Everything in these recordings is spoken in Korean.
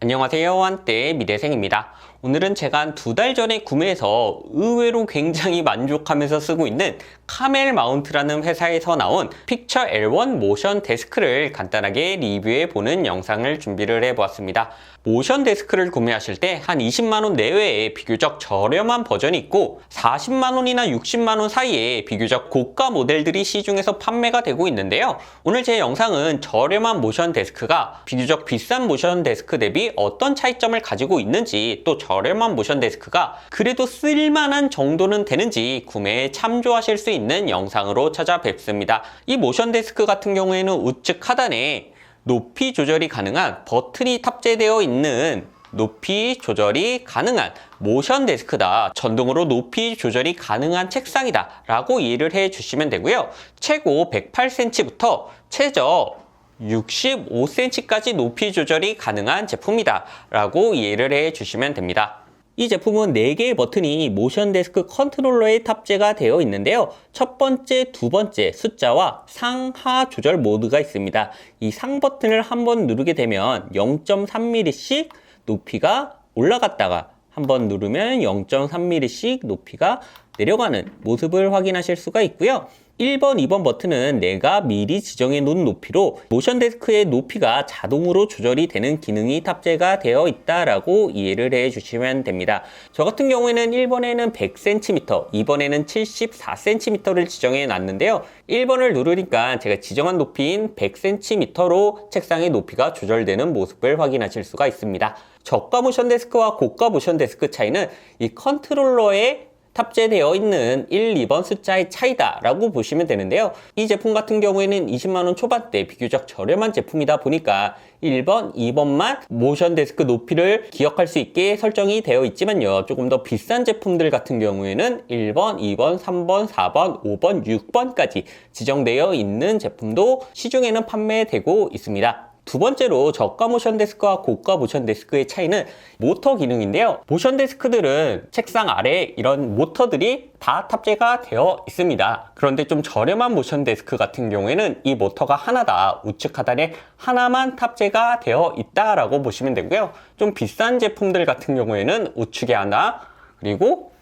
안녕하세요. 한때 미대생입니다. 오늘은 제가 한 2달 전에 구매해서 의외로 굉장히 만족하면서 쓰고 있는 카멜 마운트라는 회사에서 나온 픽처 L1 모션 데스크를 간단하게 리뷰해보는 영상을 준비를 해보았습니다. 모션 데스크를 구매하실 때 한 20만원 내외에 비교적 저렴한 버전이 있고 40만원이나 60만원 사이에 비교적 고가 모델들이 시중에서 판매가 되고 있는데요. 오늘 제 영상은 저렴한 모션 데스크가 비교적 비싼 모션 데스크 대비 어떤 차이점을 가지고 있는지, 또 저렴한 모션 데스크가 그래도 쓸만한 정도는 되는지 구매에 참조하실 수 있는 영상으로 찾아뵙습니다. 이 모션 데스크 같은 경우에는 우측 하단에 높이 조절이 가능한 버튼이 탑재되어 있는 높이 조절이 가능한 모션 데스크다, 전동으로 높이 조절이 가능한 책상이다 라고 이해를 해 주시면 되고요. 최고 108cm부터 최저 65cm까지 높이 조절이 가능한 제품이다 라고 이해를 해 주시면 됩니다. 이 제품은 4개의 버튼이 모션 데스크 컨트롤러에 탑재가 되어 있는데요. 첫 번째, 두 번째 숫자와 상하 조절 모드가 있습니다. 이 상 버튼을 한번 누르게 되면 0.3mm씩 높이가 올라갔다가 한번 누르면 0.3mm씩 높이가 내려가는 모습을 확인하실 수가 있고요. 1번, 2번 버튼은 내가 미리 지정해 놓은 높이로 모션 데스크의 높이가 자동으로 조절이 되는 기능이 탑재가 되어 있다라고 이해를 해 주시면 됩니다. 저 같은 경우에는 1번에는 100cm, 2번에는 74cm를 지정해 놨는데요. 1번을 누르니까 제가 지정한 높이인 100cm로 책상의 높이가 조절되는 모습을 확인하실 수가 있습니다. 저가 모션 데스크와 고가 모션 데스크 차이는 이 컨트롤러에 탑재되어 있는 1, 2번 숫자의 차이다 라고 보시면 되는데요. 이 제품 같은 경우에는 20만원 초반대 비교적 저렴한 제품이다 보니까 1번, 2번만 모션 데스크 높이를 기억할 수 있게 설정이 되어 있지만요. 조금 더 비싼 제품들 같은 경우에는 1번, 2번, 3번, 4번, 5번, 6번까지 지정되어 있는 제품도 시중에는 판매되고 있습니다. 두 번째로 저가 모션 데스크와 고가 모션 데스크의 차이는 모터 기능인데요. 모션 데스크들은 책상 아래에 이런 모터들이 다 탑재가 되어 있습니다. 그런데 좀 저렴한 모션 데스크 같은 경우에는 이 모터가 하나다, 우측 하단에 하나만 탑재가 되어 있다라고 보시면 되고요. 좀 비싼 제품들 같은 경우에는 우측에 하나, 그리고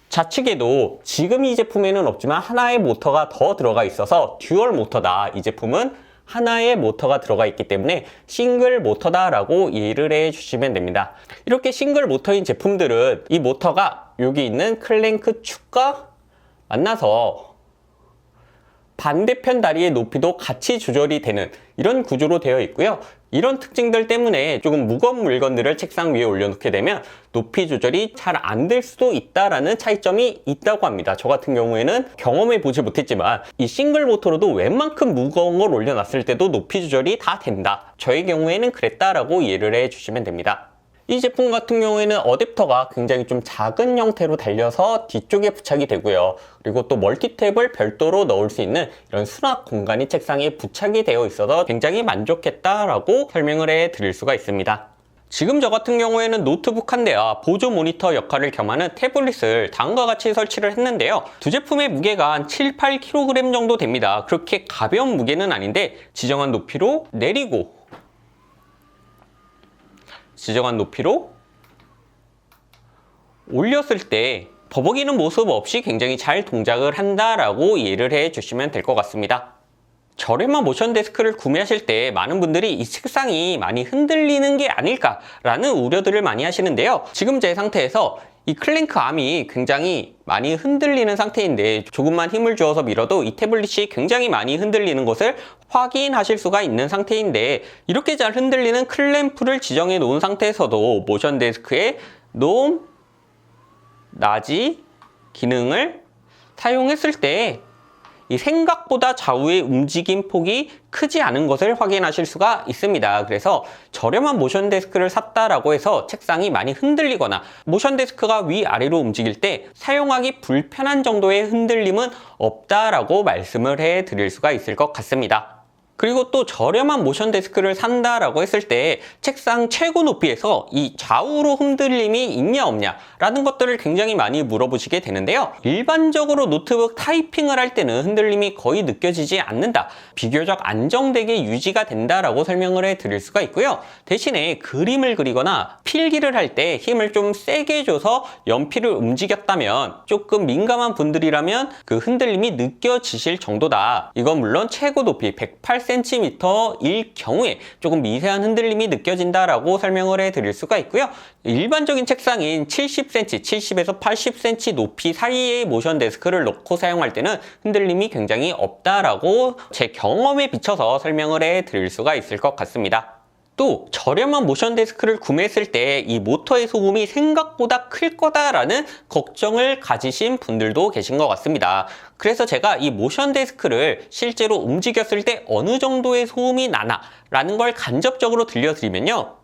좌측에도 지금 이 제품에는 없지만 하나의 모터가 더 들어가 있어서 듀얼 모터다. 이 제품은 하나의 모터가 들어가 있기 때문에 싱글 모터다라고 이해를 해 주시면 됩니다. 이렇게 싱글 모터인 제품들은 이 모터가 여기 있는 클랭크 축과 만나서 반대편 다리의 높이도 같이 조절이 되는 이런 구조로 되어 있고요. 이런 특징들 때문에 조금 무거운 물건들을 책상 위에 올려놓게 되면 높이 조절이 잘 안 될 수도 있다라는 차이점이 있다고 합니다. 저 같은 경우에는 경험해 보지 못했지만 이 싱글 모터로도 웬만큼 무거운 걸 올려놨을 때도 높이 조절이 다 된다. 저의 경우에는 그랬다라고 이해를 해 주시면 됩니다. 이 제품 같은 경우에는 어댑터가 굉장히 좀 작은 형태로 달려서 뒤쪽에 부착이 되고요. 그리고 또 멀티탭을 별도로 넣을 수 있는 이런 수납 공간이 책상에 부착이 되어 있어서 굉장히 만족했다라고 설명을 해 드릴 수가 있습니다. 지금 저 같은 경우에는 노트북 한 대와 보조 모니터 역할을 겸하는 태블릿을 다음과 같이 설치를 했는데요. 두 제품의 무게가 한 7, 8kg 정도 됩니다. 그렇게 가벼운 무게는 아닌데 지정한 높이로 내리고 지정한 높이로 올렸을 때 버벅이는 모습 없이 굉장히 잘 동작을 한다라고 이해를 해 주시면 될 것 같습니다. 저렴한 모션 데스크를 구매하실 때 많은 분들이 이 책상이 많이 흔들리는 게 아닐까라는 우려들을 많이 하시는데요. 지금 제 상태에서 이 클랭크 암이 굉장히 많이 흔들리는 상태인데 조금만 힘을 주어서 밀어도 이 태블릿이 굉장히 많이 흔들리는 것을 확인하실 수가 있는 상태인데, 이렇게 잘 흔들리는 클램프를 지정해 놓은 상태에서도 모션 데스크의 높, 낮이 기능을 사용했을 때 이 생각보다 좌우의 움직임 폭이 크지 않은 것을 확인하실 수가 있습니다. 그래서 저렴한 모션 데스크를 샀다라고 해서 책상이 많이 흔들리거나 모션 데스크가 위아래로 움직일 때 사용하기 불편한 정도의 흔들림은 없다라고 말씀을 해 드릴 수가 있을 것 같습니다. 그리고 또 저렴한 모션 데스크를 산다라고 했을 때 책상 최고 높이에서 이 좌우로 흔들림이 있냐 없냐 라는 것들을 굉장히 많이 물어보시게 되는데요. 일반적으로 노트북 타이핑을 할 때는 흔들림이 거의 느껴지지 않는다, 비교적 안정되게 유지가 된다라고 설명을 해드릴 수가 있고요. 대신에 그림을 그리거나 필기를 할 때 힘을 좀 세게 줘서 연필을 움직였다면 조금 민감한 분들이라면 그 흔들림이 느껴지실 정도다. 이건 물론 최고 높이 108cm일 경우에 조금 미세한 흔들림이 느껴진다라고 설명을 해드릴 수가 있고요. 일반적인 책상인 70cm, 70에서 80cm 높이 사이의 모션 데스크를 놓고 사용할 때는 흔들림이 굉장히 없다라고 제 경험에 비춰서 설명을 해드릴 수가 있을 것 같습니다. 또 저렴한 모션 데스크를 구매했을 때 이 모터의 소음이 생각보다 클 거다라는 걱정을 가지신 분들도 계신 것 같습니다. 그래서 제가 이 모션 데스크를 실제로 움직였을 때 어느 정도의 소음이 나나 라는 걸 간접적으로 들려드리면요.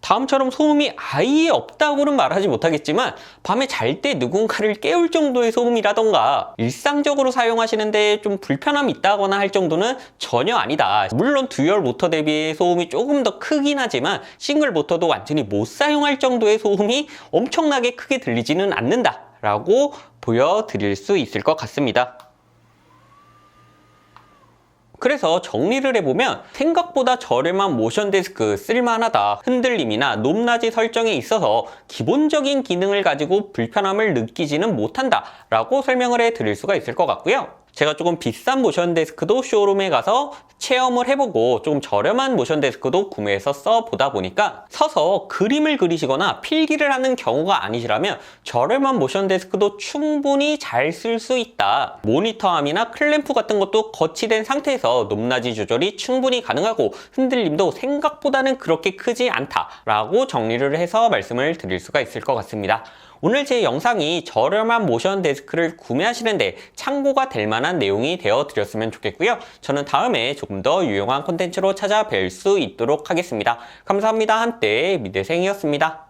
다음처럼 소음이 아예 없다고는 말하지 못하겠지만 밤에 잘 때 누군가를 깨울 정도의 소음이라던가 일상적으로 사용하시는데 좀 불편함이 있다거나 할 정도는 전혀 아니다. 물론 듀얼 모터 대비 소음이 조금 더 크긴 하지만 싱글 모터도 완전히 못 사용할 정도의 소음이 엄청나게 크게 들리지는 않는다 라고 보여드릴 수 있을 것 같습니다. 그래서 정리를 해보면 생각보다 저렴한 모션 데스크 쓸만하다, 흔들림이나 높낮이 설정에 있어서 기본적인 기능을 가지고 불편함을 느끼지는 못한다 라고 설명을 해드릴 수가 있을 것 같고요. 제가 조금 비싼 모션 데스크도 쇼룸에 가서 체험을 해보고 조금 저렴한 모션 데스크도 구매해서 써보다 보니까 서서 그림을 그리시거나 필기를 하는 경우가 아니시라면 저렴한 모션 데스크도 충분히 잘 쓸 수 있다. 모니터암이나 클램프 같은 것도 거치된 상태에서 높낮이 조절이 충분히 가능하고 흔들림도 생각보다는 그렇게 크지 않다라고 정리를 해서 말씀을 드릴 수가 있을 것 같습니다. 오늘 제 영상이 저렴한 모션 데스크를 구매하시는데 참고가 될 만한 내용이 되어 드렸으면 좋겠고요. 저는 다음에 조금 더 유용한 콘텐츠로 찾아뵐 수 있도록 하겠습니다. 감사합니다. 한때 미대생이었습니다.